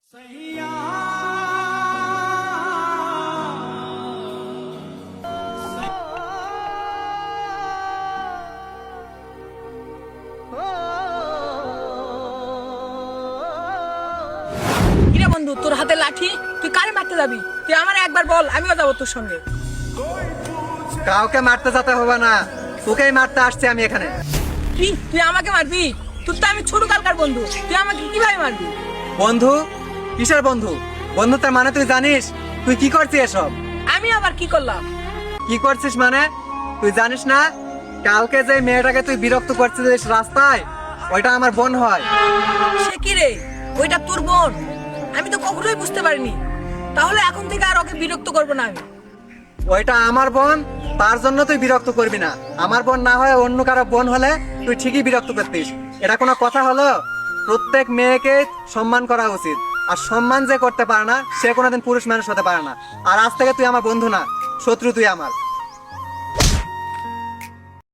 বন্ধু, তোর হাতে লাঠি, তুই কারে মারতে যাবি? তুই আমার একবার বল, আমিও যাবো তোর সঙ্গে। কাউকে মারতে যেতে হবে না, তোকেই মারতে আসছি আমি এখানে। কি, তুই আমাকে মারবি? তোর তো আমি ছোট কালকার বন্ধু, তুই আমাকে কিভাবে মারবি? বন্ধু? কিসের বন্ধু? বন্ধুত্বের মানে তুই জানিস? তুই কি করছিস এসব? আমি আবার কি করলাম? কি করছিস মানে তুই জানিস না? কালকে যে মেয়েটাকে তুই বিরক্ত করছিস রাস্তায়, ওইটা আমার বোন হয়। সে কি রে, ওইটা তোর বোন? আমি তো কখনোই বুঝতে পারিনি। তাহলে এখন থেকে আর ওকে বিরক্ত করবো না আমি। ওইটা আমার বোন, তার জন্য তুই বিরক্ত করবি না। আমার বোন না হয় অন্য কারো বোন হলে তুই ঠিকই বিরক্ত করতিস। এটা কোনো কথা হলো? প্রত্যেক মেয়েকে সম্মান করা উচিত, আর সম্মান যে করতে পারে না সে কোনোদিন পুরুষ মানুষ হতে পারে না। আর আজ থেকে তুই আমার বন্ধু না, শত্রু তুই আমার।